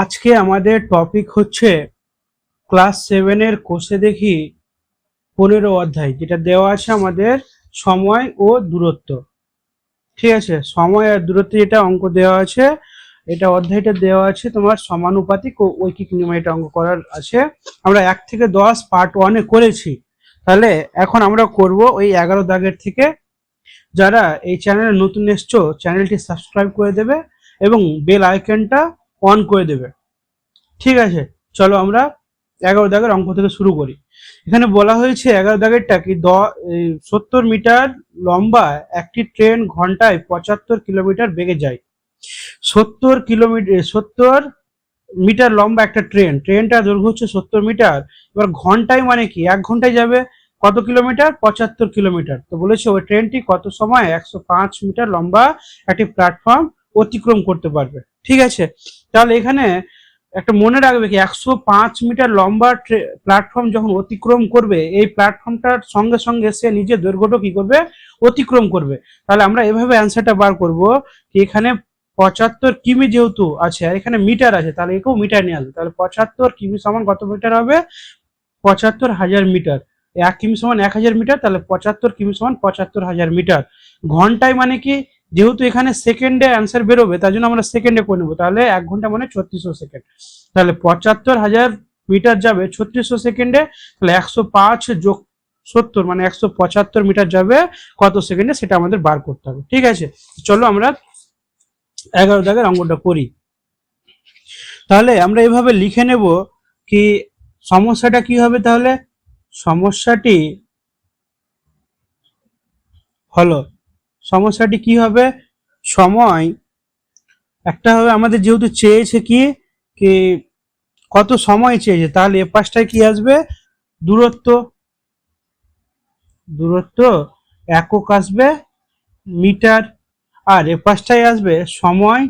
আজকে আমাদের টপিক হচ্ছে ক্লাস 7 এর কোষে দেখি 15 অধ্যায়, যেটা দেওয়া আছে আমাদের সময় ও দূরত্ব। ঠিক আছে, সময় আর দূরত্ব যেটা অঙ্ক দেওয়া আছে, এটা অধ্যায়টা দেওয়া আছে তোমার সমানুপাতিক ও ঐকিক নিয়মে এটা অঙ্ক করার আছে। আমরা 1 থেকে 10 পার্ট 1 এ করেছি। তাহলে এখন আমরা করব ওই 11 দাগের থেকে। যারা এই চ্যানেলে নতুন এসছো, চ্যানেলটি সাবস্ক্রাইব করে দেবে এবং বেল আইকনটা অন করে দেবে। ঠিক আছে, চলো আমরা 11 দাগের অঙ্ক থেকে শুরু করি। এখানে বলা হয়েছে 11 দাগেরটা কি 70 মিটার লম্বা একটি ট্রেন ঘন্টায় 75 কিলোমিটার বেগে যায়। 70 মিটার লম্বা একটা ট্রেনটা দৈর্ঘ্য হচ্ছে 70 মিটার। এবার ঘন্টায় মানে কি 1 ঘন্টায় যাবে কত কিলোমিটার? 75 কিলোমিটার। তো বলেছে ওই ট্রেনটি কত সময় 105 মিটার লম্বা একটি প্ল্যাটফর্ম অতিক্রম করতে পারবে। ঠিক আছে, তাহলে এখানে একটা মনে রাখবে কি 105 মিটার লম্বা প্ল্যাটফর্ম যখন অতিক্রম করবে, এই প্ল্যাটফর্মটার সঙ্গে সঙ্গে সে নিজের দৈর্ঘ্যটা কি করবে? অতিক্রম করবে। তাহলে আমরা এভাবে অ্যান্সারটা বার করব কি এখানে 75 কিমি যেহেতু আছে আর এখানে মিটার আছে, তাহলে একেও মিটার নিয়ে আসবে। তাহলে 75 কিমি সমান কত মিটার হবে? 75,000 মিটার। 1 কিমি সমান 1000 মিটার, তাহলে 75 কিমি সমান 75,000 মিটার। ঘন্টায় মানে কি, যেহেতু এখানে সেকেন্ডে অ্যান্সার বেরোবে তার জন্য আমরা সেকেন্ডে করে নেবো। তাহলে 1 ঘন্টা মানে 3600 সেকেন্ড। তাহলে 75,000 মিটার যাবে 3600 সেকেন্ডে। তাহলে 105 যোগ 70 মানে 175 মিটার যাবে কত সেকেন্ডে, সেটা আমাদের বার করতে হবে। ঠিক আছে, চলো আমরা 11 দাগের অঙ্কটা করি। তাহলে আমরা এভাবে লিখে নেব কি সমস্যাটা কি হবে। তাহলে সমস্যাটি হলো, সমস্যাটি কি হবে? সময় একটা হবে আমাদের, যেহেতু চেয়েছে কি কি কত সময় চেয়েছে, তাহলে এ পাশটায় কি আসবে? দূরত্ব। দূরত্ব একক আসবে মিটার, আর এ পাশটায় আসবে সময়,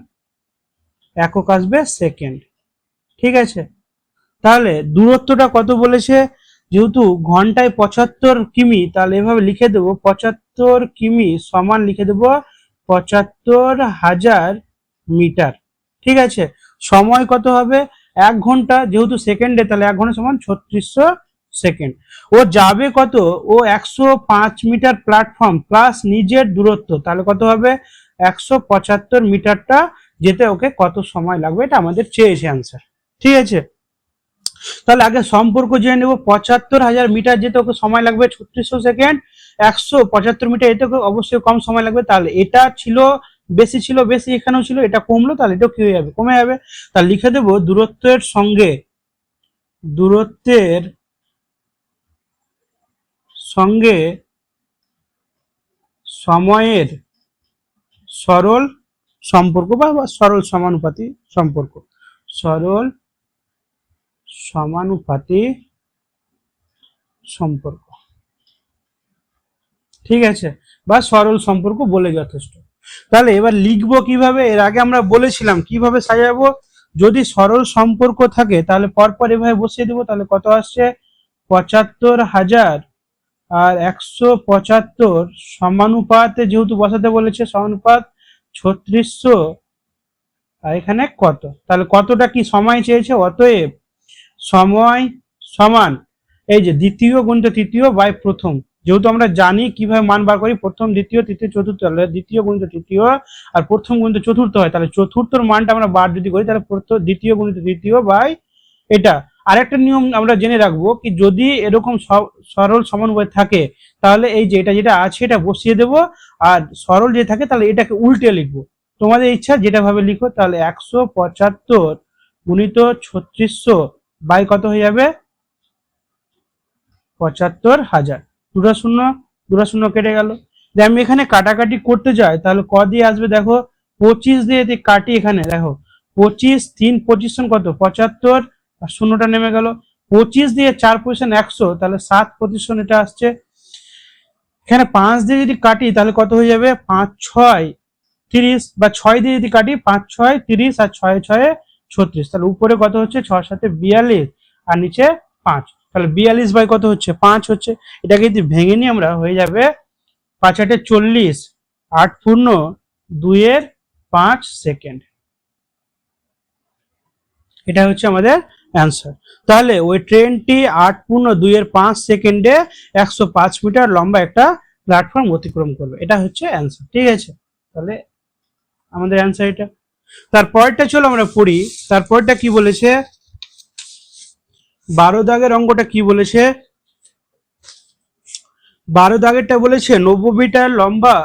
একক আসবে সেকেন্ড। ঠিক আছে, তাহলে দূরত্বটা কত বলেছে? যেহেতু ঘন্টায় 75 কিমি, তাহলে এভাবে লিখে দেবো 75 কিমি সমান লিখে দেবো 75,000 মিটার। ঠিক আছে, সময় কত হবে? 1 ঘন্টা, যেহেতু সেকেন্ডে তাহলে 1 ঘন্টা সমান 3600 সেকেন্ড। ও যাবে কত? ও 105 মিটার প্ল্যাটফর্ম প্লাস নিজের দূরত্ব, তাহলে কত হবে? 175 মিটারটা যেতে ওকে কত সময় লাগবে, এটা আমাদের চেয়েছে অ্যান্সার। ঠিক আছে, তাহলে আগে সম্পর্ক জেনে নেব। 75,000 মিটার যেতে ওকে সময় লাগবে 3600 সেকেন্ড। 175 মিটার যেতে ওকে অবশ্যই কম সময় লাগবে। তাহলে এটা ছিল বেশি, ছিল বেশি, এখানেও ছিল, এটা কমলো, তাহলে এটাও কি হয়ে যাবে? কমে যাবে। তাহলে লিখে দেব দূরত্বের সঙ্গে, দূরত্বের সঙ্গে সময়ের সরল সম্পর্ক বা সরল সমানুপাতি সম্পর্ক, সরল সমানুপাতি সম্পর্ক। ঠিক আছে, বা সরল সম্পর্ক বলে যথেষ্ট। তাহলে এবার লিখবো কিভাবে? এর আগে আমরা বলেছিলাম কিভাবে সাজাবো। যদি সরল সম্পর্ক থাকে তাহলে পরপর এভাবে বসিয়ে দেবো। তাহলে কত আসছে? 75,000 আর 175 সমানুপাতে, যেহেতু বসাতে বলেছে সমানুপাত 3600, আর এখানে কত, তাহলে কতটা কি সময় চেয়েছে, অতএব সময় সমান এই যে দ্বিতীয় গুণিত তৃতীয় বাই প্রথম। যেহেতু আমরা জানি কিভাবে মান বার করি, প্রথম দ্বিতীয় তৃতীয় চতুর্থ, তাহলে দ্বিতীয় গুণিত তৃতীয় আর প্রথম গুণিত চতুর্থ হয়। তাহলে চতুর্থর মানটা আমরা বার যদি করি, তাহলে দ্বিতীয় গুণিত তৃতীয় বাই এটা। আরেকটা নিয়ম আমরা জেনে রাখবো কি, যদি এরকম সরল সমানুপাত থাকে তাহলে এই যে এটা যেটা আছে এটা বসিয়ে দেবো, আর সরল যে থাকে তাহলে এটাকে উল্টে লিখবো। তোমাদের ইচ্ছা যেটা ভাবে লিখো। তাহলে 175 গুণিত 3600 বাই কত হয়ে যাবে? 75,000। দুটো শূন্য, দুটো শূন্য কেটে গেল। আমি এখানে কাটাকাটি করতে যাই, তাহলে ক দিয়ে আসবে? দেখো 25 দিয়ে যদি কাটি, এখানে দেখো 25 3 25 কত? 75, আর শূন্যটা নেমে গেল। 25 দিয়ে 4 পজিশন 100, তাহলে 7 পজিশন এটা আসছে। এখানে 5 দিয়ে যদি কাটি তাহলে কত হয়ে যাবে? 5 6 30, বা 6 দিয়ে যদি কাটি 5 6 30 আর 6 6 36, তাহলে উপরে কত হচ্ছে? 6 7 42 আর নিচে 5, তাহলে 42 বাই কত হচ্ছে? 5 হচ্ছে। এটাকে যদি ভেঙে নিই আমরা, হয়ে যাবে 5 8 40, 8 পূর্ণ 2 এর 5 সেকেন্ড। এটা হচ্ছে আমাদের অ্যান্সার। তাহলে ওই ট্রেনটি 8.2 সেকেন্ডে 105 মিটার লম্বা একটা প্ল্যাটফর্ম অতিক্রম করবে, এটা হচ্ছে অ্যান্সার। ঠিক আছে, তাহলে আমাদের অ্যান্সার এটা। তারপরটা চলো আমরা পড়ি। তারপরটা কি বলেছে, 12 দাগের অঙ্কটা কি বলেছে। 12 দাগেরটা বলেছে 90 মিটার লম্বা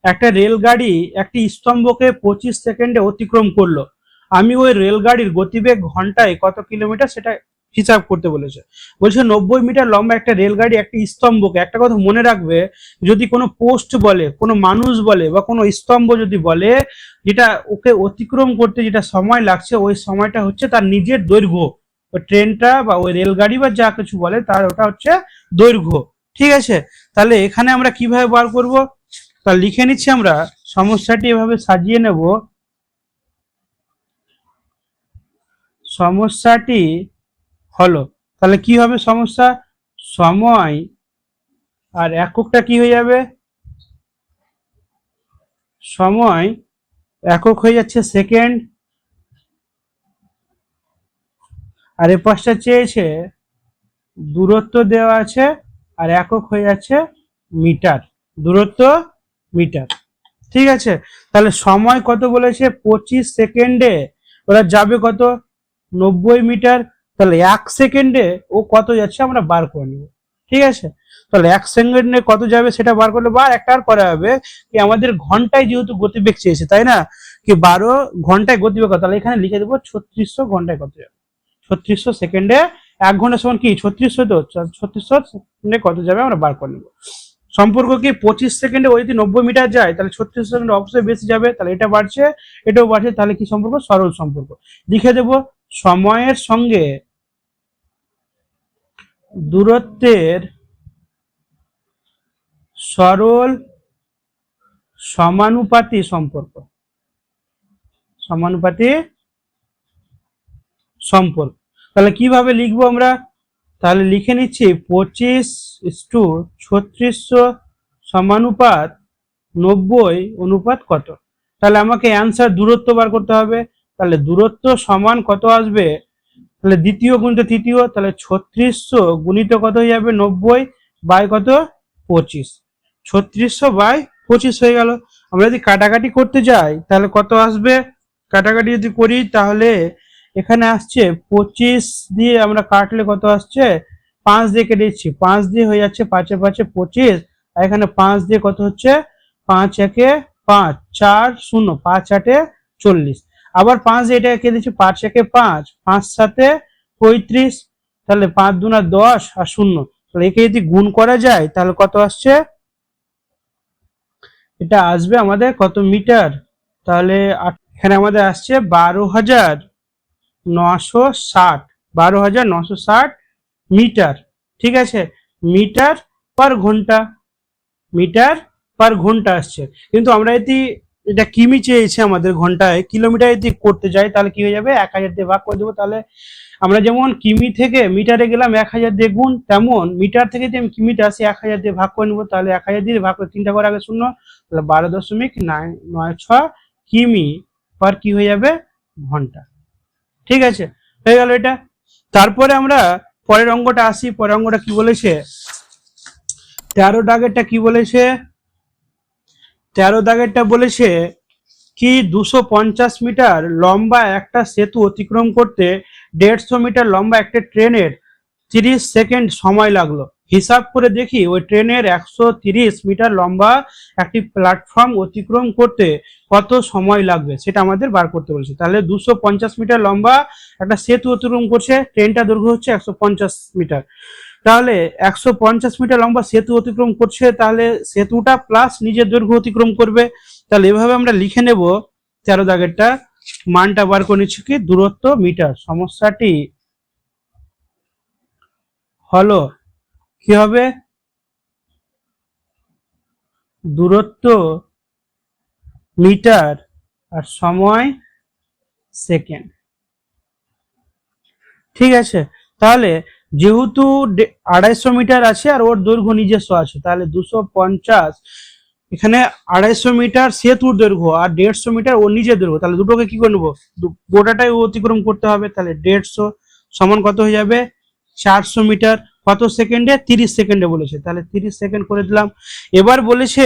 একটা রেলগাড়ি একটি স্তম্ভকে 25 সেকেন্ডে অতিক্রম করলো। আমি ওই রেলগাড়ির গতিবেগ ঘন্টায় কত কিলোমিটার সেটা হিসাব করতে বলেছে। বলছে 90 মিটার লম্বা একটা রেলগাড়ি একটি স্তম্ভকে, একটা কথা মনে রাখবে, যদি কোনো পোস্ট বলে, কোনো মানুষ বলে বা কোনো স্তম্ভ যদি বলে, যেটা ওকে অতিক্রম করতে যেটা সময় লাগছে ওই সময়টা হচ্ছে তার নিজের দৈর্ঘ্য। ওই ট্রেনটা বা ওই রেলগাড়ি বা যা কিছু বলে তার ওটা হচ্ছে দৈর্ঘ্য। ঠিক আছে, তাহলে এখানে আমরা কিভাবে বার করব, তা লিখে নিচ্ছি আমরা। সমস্যাটি এভাবে সাজিয়ে নেব। সমস্যাটি হলো, তাহলে কি হবে সমস্যা, সময় আর এককটা কি হয়ে যাবে, সময় একক হয়ে যাচ্ছে সেকেন্ড, আর এ পাশটা চেয়েছে দূরত্ব দেওয়া আছে আর একক হয়ে যাচ্ছে মিটার, দূরত্ব মিটার। ঠিক আছে, তাহলে সময় কত বলেছে 25 সেকেন্ডে ওরা যাবে কত 90 মিটার, তাহলে 1 সেকেন্ডে ও কত যাচ্ছে আমরা বার করে নেব। ঠিক আছে, তাহলে 1 সেকেন্ডে কত যাবে সেটা বার করলে বার একটা আর করা হবে কি, আমাদের ঘন্টায় যেহেতু গতিবেগ চেয়েছে তাই না, কি 12 ঘন্টায় গতিবেগ কত, তাহলে এখানে লিখে দেবো 3600 ঘন্টায় কত যাবে, 3600 সেকেন্ডে 1 ঘন্টা সমান কি 3600, তো 3600 সেকেন্ডে কত যাবে আমরা বার করে নেব। সম্পর্ক কি 25 সেকেন্ডে ওই যদি 90 মিটার যায় তাহলে 36 সেকেন্ডে অবশ্যই বেশি যাবে, তাহলে এটা বাড়ছে এটাও বাড়ছে, তাহলে কি সম্পর্ক, সরল সম্পর্ক। লিখে দেব সময়ের সঙ্গে দূরত্বের সরল সমানুপাতি সম্পর্ক, সমানুপাতি সম্পর্ক। তাহলে কিভাবে লিখবো আমরা, তাহলে লিখে নিচ্ছি 25:3600 সমানুপাত 90 অনুপাত কত। তাহলে আমাকে অ্যান্সার দূরত্ব বার করতে হবে, তাহলে দূরত্ব সমান কত আসবে, তাহলে দ্বিতীয় গুণিত তৃতীয়, তাহলে 3600 গুণিত কত হয়ে যাবে 90 বাই কত 25, 3600 বাই 25 হয়ে গেল। আমরা যদি কাটাকাটি করতে যাই তাহলে কত আসবে, কাটাকাটি যদি করি তাহলে এখানে আসছে 25 দিয়ে আমরা কাটলে কত আসছে, 5 দিয়ে কেটে দিচ্ছি, 5 দিয়ে হয়ে যাচ্ছে 5 5 25, আর এখানে 5 দিয়ে কত হচ্ছে 5 1 5 4 0 5 8 40, আবার 5 দিয়ে এটা কেটে দিচ্ছি 5 1 5 5 7 35, তাহলে 5 2 10 আর 0, তাহলে একে যদি গুণ করা যায় তাহলে কত আসছে, এটা আসবে আমাদের কত মিটার, তাহলে এখানে আমাদের আসছে 12,960, 12,960 মিটার। ঠিক আছে, মিটার পার ঘন্টা, মিটার পার ঘন্টা আসছে, কিন্তু আমরা যদি এটা কিমি চেয়েছে আমাদের ঘন্টায়, কিলোমিটার যদি করতে যাই তাহলে কি হয়ে যাবে 1000 দিয়ে ভাগ করে দেবো। তাহলে আমরা যেমন কিমি থেকে মিটারে গেলাম 1000 দিয়ে গুণ, তেমন মিটার থেকে যদি আমি কিমিতে আসি 1000 দিয়ে ভাগ করে নেবো, তাহলে 1000 দিয়ে ভাগ করে 3টা করে আগে শূন্য, তাহলে 12.996 কিমি পার কি হয়ে যাবে ঘন্টা। ঠিক আছে, হয়ে গেল এটা। তারপরে আমরা পরের অঙ্কটা আসি, পরের অঙ্কটা কি বলেছে, 13 দাগেরটা কি বলেছে, 13 দাগেরটা বলেছে কি 250 মিটার লম্বা একটা সেতু অতিক্রম করতে 150 মিটার লম্বা একটা ট্রেনের 30 সেকেন্ড সময় লাগলো। হিসাব করে দেখি ওই ট্রেনের 130 মিটার লম্বা একটি প্ল্যাটফর্ম অতিক্রম করতে কত সময় লাগবে সেটা আমাদের বার করতে বলেছে। তাহলে 250 মিটার লম্বা একটা সেতু অতিক্রম করছে, ট্রেনটা দৈর্ঘ্য হচ্ছে 150 মিটার, তাহলে 150 মিটার লম্বা সেতু অতিক্রম করছে, তাহলে সেতুটা প্লাস নিজের দৈর্ঘ্য অতিক্রম করবে। তাহলে এভাবে আমরা লিখে নেব 13 দাগেরটা, মানটা বার করে নিচ্ছি কি দূরত্ব মিটার। সমস্যাটি হলো কি হবে, দূরত্ব মিটার আর সময় সেকেন্ড। ঠিক আছে, তাহলে যেহেতু 250 মিটার আছে আর ওর দৈর্ঘ্য নিজস্ব আছে, তাহলে 250 এখানে 250 মিটার সেতুর দৈর্ঘ্য আর 150 মিটার ওর নিজের দৈর্ঘ্য, তাহলে দুটোকে কি করে নেবো, গোটাটাই অতিক্রম করতে হবে, তাহলে 150 সমান কত হয়ে যাবে 400 মিটার, কত সেকেন্ডে 30 সেকেন্ডে বলেছে, তাহলে 30 সেকেন্ড করে দিলাম। এবার বলেছে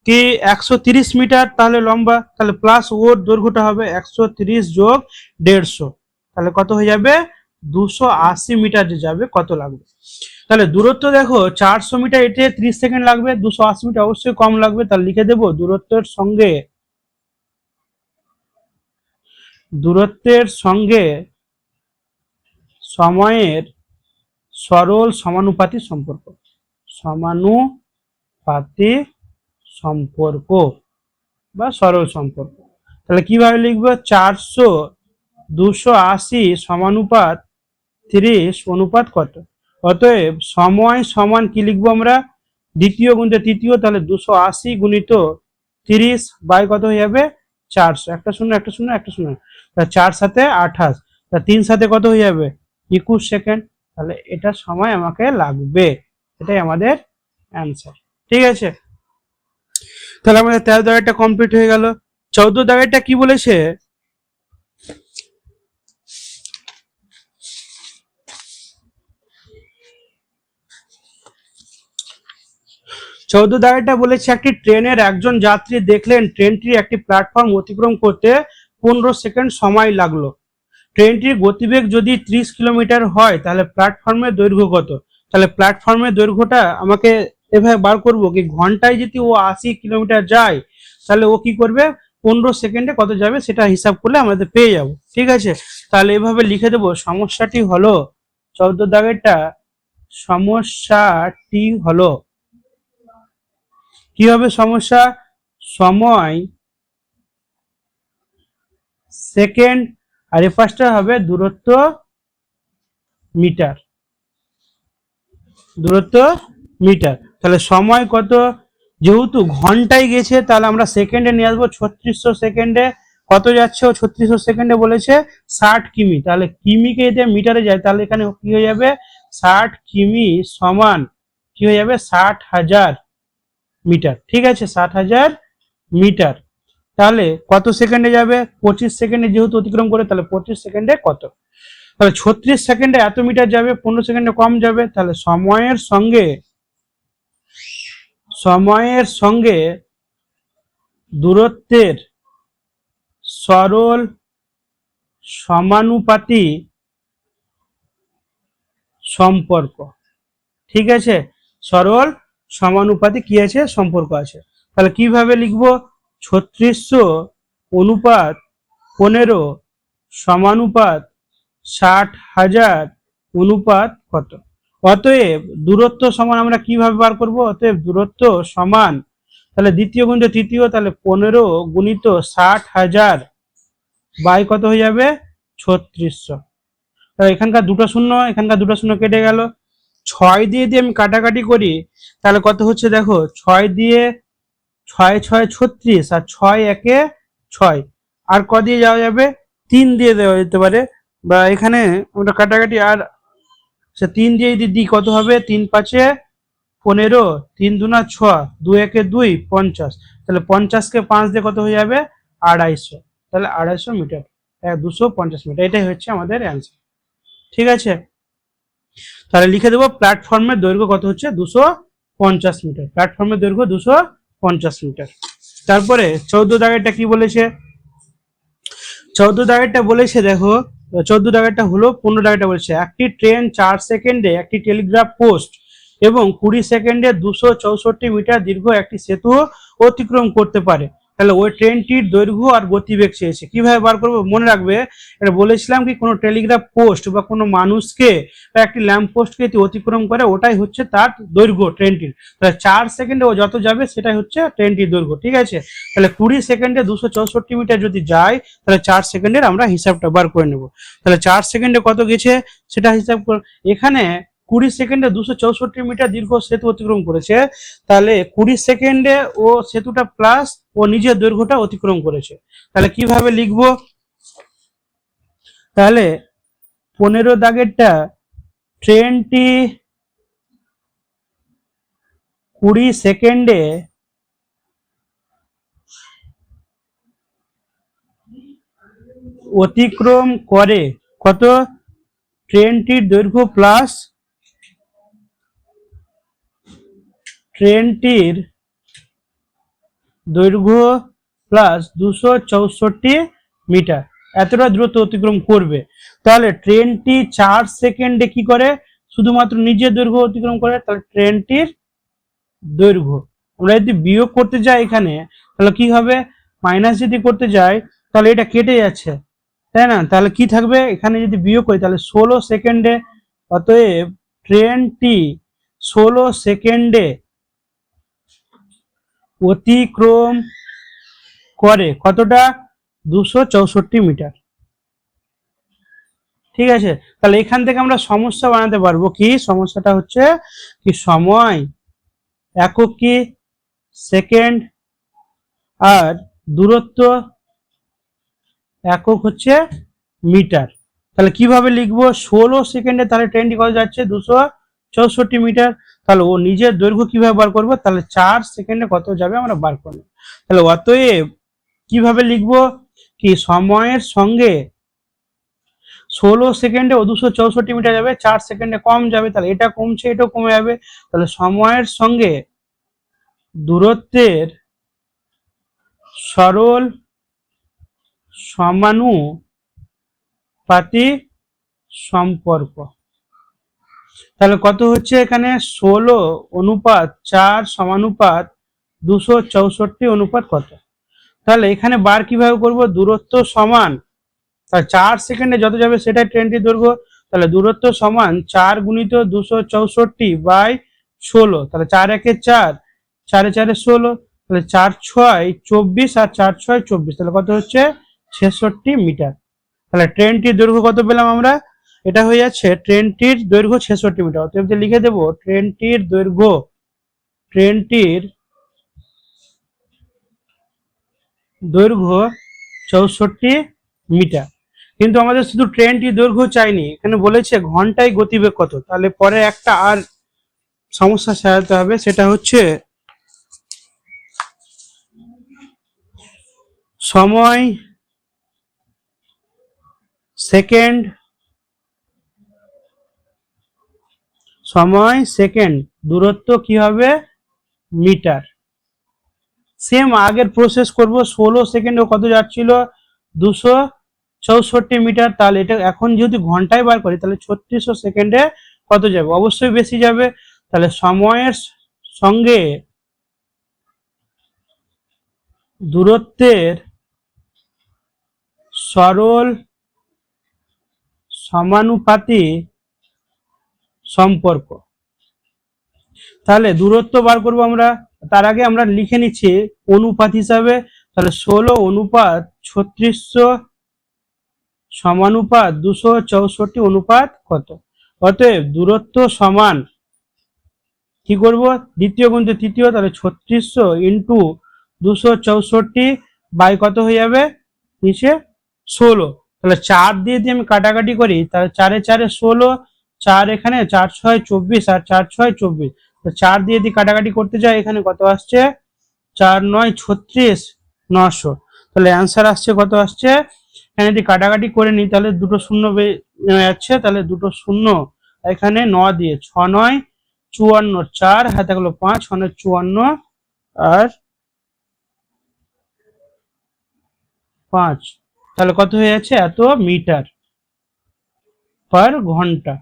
কি 130 মিটার তাহলে লম্বা, তাহলে প্লাস ওর দৈর্ঘ্যটা হবে 130 যোগ 150, তাহলে কত হয়ে যাবে 280 মিটার যে যাবে কত লাগবে। তাহলে দূরত্ব দেখো 400 মিটার, এতে 30 সেকেন্ড লাগবে, 280 মিটার অবশ্যই কম লাগবে, তাহলে লিখে দেবো দূরত্বের সঙ্গে সময়ের সরল সমানুপাতিক সম্পর্ক, সমানুপাতিক সম্পর্ক বা সরল সম্পর্ক। তাহলে কিভাবে লিখবো 400 280 সমানুপাত 30 অনুপাত কত, অতএব সময় সমান কি লিখবো আমরা দ্বিতীয় গুণিত তৃতীয়, তাহলে 280 গুণিত 30 বাই কত হয়ে যাবে 400, একটা শূন্য একটা শূন্য একটা শূন্য, তাহলে 4 সাথে 28, তা 3 সাথে কত হয়ে যাবে 21 সেকেন্ড, তাহলে এটা সময় আমাকে লাগবে, এটাই আমাদের অ্যান্সার। ঠিক আছে, তাহলে আমাদের 13 দাগেরটা কমপ্লিট হয়ে গেল। 14 দাগেরটা কি বলেছে, 14 দাগেরটা বলেছে একটি ট্রেনের একজন যাত্রী দেখলেন ট্রেনটি একটি প্ল্যাটফর্ম অতিক্রম করতে 15 সেকেন্ড সময় লাগলো, ট্রেনটির গতিবেগ যদি 30 কিলোমিটার হয় তাহলে প্ল্যাটফর্মের দৈর্ঘ্য কত, তাহলে প্ল্যাটফর্মের দৈর্ঘ্যটা আমাকে এভাবে বার করবো কি ঘন্টায় যদি ও 80 কিলোমিটার যায় তাহলে ও কি করবে 15 সেকেন্ডে কত যাবে সেটা হিসাব করলে আমাদের পেয়ে যাব। ঠিক আছে, তাহলে এভাবে লিখে দেবো সমস্যাটি হলো 14 দাগেরটা, সমস্যাটি হলো কি হবে সমস্যা, সময় সেকেন্ড আর এ পাশটা হবে দূরত্ব মিটার, দূরত্ব মিটার, তাহলে সময় কত, যেহেতু ঘন্টায় গেছে তাহলে আমরা সেকেন্ডে নিয়ে আসবো 3600 সেকেন্ডে, কত যাচ্ছে ও 3600 সেকেন্ডে বলেছে 60 কিমি, তাহলে কিমিকে যদি মিটারে যায় তাহলে এখানে কি হয়ে যাবে 60 কিমি সমান কি হয়ে যাবে 60,000 মিটার। ঠিক আছে, 60,000 মিটার, তাহলে কত সেকেন্ডে যাবে 25 সেকেন্ডে যেহেতু অতিক্রম করে, তাহলে 25 সেকেন্ডে কত, তাহলে 36 সেকেন্ডে এত মিটার যাবে, 15 সেকেন্ডে কম যাবে, তাহলে সময়ের সঙ্গে দূরত্বের সরল সমানুপাতি সম্পর্ক। ঠিক আছে, সরল সমানুপাতি কি আছে সম্পর্ক আছে, তাহলে কিভাবে লিখবো 3600 অনুপাত 15 সমানুপাত 60,000 অনুপাত কত, অতএব দূরত্ব সমান আমরা কিভাবে বার করব, অতএব দূরত্ব সমান তাহলে দ্বিতীয় গুণিত তৃতীয়, তাহলে 15 গুণিত 60,000 বাই কত হয়ে যাবে 3600, তাহলে এখানকার দুটো শূন্য এখানকার দুটো শূন্য কেটে গেল, 6 দিয়ে দিয়ে আমি কাটাকাটি করি তাহলে কত হচ্ছে দেখো 6 দিয়ে 6 6 36 আর 6 একে 6, আর ক দিয়ে যাওয়া যাবে 3 দিয়ে দেওয়া যেতে পারে, বা এখানে আমরা কাটাকাটি আর সে 3 দিয়ে যদি দিই কত হবে 3 5 15, 3 2 6, 2 1 2 50, তাহলে 50কে 5 দিয়ে কত হয়ে যাবে 250, তাহলে 250 মিটার 250 মিটার, এটাই হচ্ছে আমাদের অ্যান্সার। ঠিক আছে, তাহলে লিখে দেবো প্ল্যাটফর্মের দৈর্ঘ্য কত হচ্ছে 250 মিটার, প্ল্যাটফর্মের দৈর্ঘ্য 250 মিটার। তারপরে 14 দাগেরটা কি বলেছে, 14 দাগেরটা বলেছে দেখো 14 দাগেরটা হলো 15 দাগেরটা বলেছে একটি ট্রেন 4 সেকেন্ডে একটি টেলিগ্রাফ পোস্ট এবং 20 সেকেন্ডে 264 মিটার দীর্ঘ একটি সেতু অতিক্রম করতে পারে, তাহলে ওই ট্রেনটির দৈর্ঘ্য আর গতিবেগ চেয়েছে, কিভাবে বার করবো মনে রাখবে, এটা বলেছিলাম কি কোনো টেলিগ্রাফ পোস্ট বা কোনো মানুষকে বা একটি ল্যাম্প পোস্টকে অতিক্রম করে ওটাই হচ্ছে তার দৈর্ঘ্য ট্রেনটির, তাহলে 4 সেকেন্ডে ও যত যাবে সেটাই হচ্ছে ট্রেনটির দৈর্ঘ্য। ঠিক আছে, তাহলে 20 সেকেন্ডে 264 মিটার যদি যায় তাহলে 4 সেকেন্ডের আমরা হিসাবটা বার করে নেব, তাহলে 4 সেকেন্ডে কত গেছে সেটা হিসাব করে, এখানে 20 সেকেন্ডে 264 মিটার দীর্ঘ সেতু অতিক্রম করেছে, তাহলে 20 সেকেন্ডে ও সেতুটা প্লাস ও নিজের দৈর্ঘ্যটা অতিক্রম করেছে, তাহলে কিভাবে লিখবো, তাহলে 15 দাগেরটা ট্রেনটি 20 সেকেন্ডে অতিক্রম করে কত, ট্রেনটির দৈর্ঘ্য প্লাস ট্রেনটির দৈর্ঘ্য প্লাস 264 মিটার, এতটা দূরত্ব অতিক্রম করবে। তাহলে ট্রেনটি 4 সেকেন্ডে কি করে, শুধুমাত্র নিজের দৈর্ঘ্য অতিক্রম করে, তাহলে ট্রেনটির দৈর্ঘ্য। আমরা যদি বিয়োগ করতে যাই এখানে, তাহলে কি হবে, মাইনাস যদি করতে যাই তাহলে এটা কেটে যাচ্ছে, তাই না? তাহলে কি থাকবে এখানে, যদি বিয়োগ করি তাহলে 16 সেকেন্ডে। অতএব ট্রেনটি 16 সেকেন্ডে অতিক্রম করে কতটা, 264 মিটার। ঠিক আছে, তাহলে এখান থেকে আমরা সমস্যা বানাতে পারবো। কি সমস্যাটা হচ্ছে, কি সময় একক কি, সেকেন্ড, আর দূরত্ব একক হচ্ছে মিটার। তাহলে কিভাবে লিখবো, 16 সেকেন্ডে তাহলে ট্রেনটি কত যাচ্ছে, 264 মিটার। তাহলে ও নিজের দৈর্ঘ্য কিভাবে বার করবো, তাহলে 4 সেকেন্ডে কত যাবে আমরা বার করবো। তাহলে অতএব কিভাবে লিখবো, কি সময়ের সঙ্গে 16 সেকেন্ডে ও 264 মিটার যাবে, 4 সেকেন্ডে কম যাবে, তাহলে এটা কমছে এটাও কমে যাবে। তাহলে সময়ের সঙ্গে দূরত্বের সরল সমানুপাতি সম্পর্ক। তাহলে কত হচ্ছে এখানে, 16:4 সমানুপাত 264 অনুপাত কত। তাহলে এখানে বার কিভাবে করব, দূরত্ব সমান, তাহলে 4 সেকেন্ডে যত যাবে সেটাই ট্রেনটির দৈর্ঘ্য। তাহলে দূরত্ব সমান 4 গুণিত 264/16। তাহলে 4 একে 4, 4 এ 4 16, তাহলে 4 6 24 আর 4 6 24, তাহলে কত হচ্ছে 66 মিটার। তাহলে ট্রেনটির দৈর্ঘ্য কত পেলাম আমরা, এটা হয়ে যাচ্ছে ট্রেনটির দৈর্ঘ্য 66 মিটার। অতএব লিখে দেব ট্রেনটির দৈর্ঘ্য, ট্রেনটির দৈর্ঘ্য 64 মিটার। কিন্তু আমাদের শুধু ট্রেনটির দৈর্ঘ্য চাইনি, এখানে বলেছে ঘন্টায় গতিবেগ কত। তাহলে পরে একটা আর সমস্যা সাজাতে হবে, সেটা হচ্ছে সময় সেকেন্ড, সময় সেকেন্ড, দূরত্ব কি হবে মিটার। সেম আগের প্রসেস করব, 16 সেকেন্ডে কত যাচ্ছিল, 264 মিটার। তাহলে এটা এখন যেহেতু ঘন্টায় বার করি, তাহলে 3600 সেকেন্ডে কত যাবে, অবশ্যই বেশি যাবে। তাহলে সময়ের সঙ্গে দূরত্বের সরল সমানুপাতি সম্পর্ক। তাহলে দূরত্ব বার করব আমরা, তার আগে আমরা লিখে নিচ্ছি অনুপাত হিসাবে। তাহলে 16:3600 সমানুপাত 264 অনুপাত কত। অতএব দূরত্ব সমান, কি করব, দ্বিতীয় গুণিত তৃতীয়, তাহলে 3600 ইন্টু 264 বাই কত হয়ে যাবে নিচে 16। তাহলে 4 দিয়ে আমি কাটাকাটি করি, তাহলে 4 এ 4 16, 4 এখানে 4 6 24 আর 4 6 24, 4 দিয়ে কাটাকাটি করতে যাই, এখানে কত আসছে 4 9 36 900। তাহলে অ্যান্সার আসছে কত আসছে, এখানে যদি কাটাকাটি করে নিই তাহলে দুটো শূন্য যাচ্ছে, তাহলে দুটো শূন্য এখানে 9 দিয়ে 6 9 54, 4 হাতে গেল 5, 6 54 আর 5, তাহলে কত হয়ে যাচ্ছে, এত মিটার পার ঘন্টা।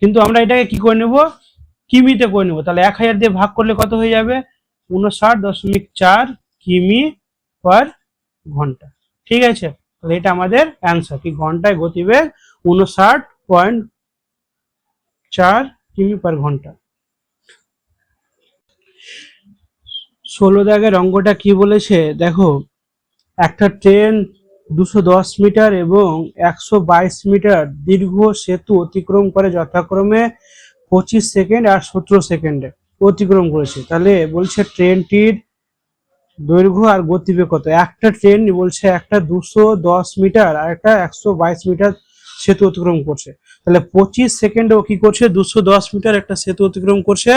কিন্তু আমরা এটাকে কি করে নেব, কিমিতে করে নেব। তাহলে 1000 দিয়ে ভাগ করলে কত হয়ে যাবে, 59.4 কিমি পার ঘন্টা। ঠিক আছে, তাহলে এটা আমাদের অ্যান্সার, কি ঘন্টায় গতিবেগ 59.4 কিমি পার ঘন্টা। 16 দাগের অঙ্কটা কি বলেছে দেখো, একটা ট্রেন 210 মিটার এবং 122 মিটার দীর্ঘ সেতু অতিক্রম করে যথাক্রমে 25 সেকেন্ড আর 17 সেকেন্ডে অতিক্রম করেছে। তাহলে বলছে ট্রেনটির দৈর্ঘ্য আর গতিবেগ কত। একটা ট্রেন বলছে একটা 210 মিটার আর একটা 122 মিটার সেতু অতিক্রম করছে। তাহলে 25 সেকেন্ডে ও কি করছে, 210 মিটার একটা সেতু অতিক্রম করছে,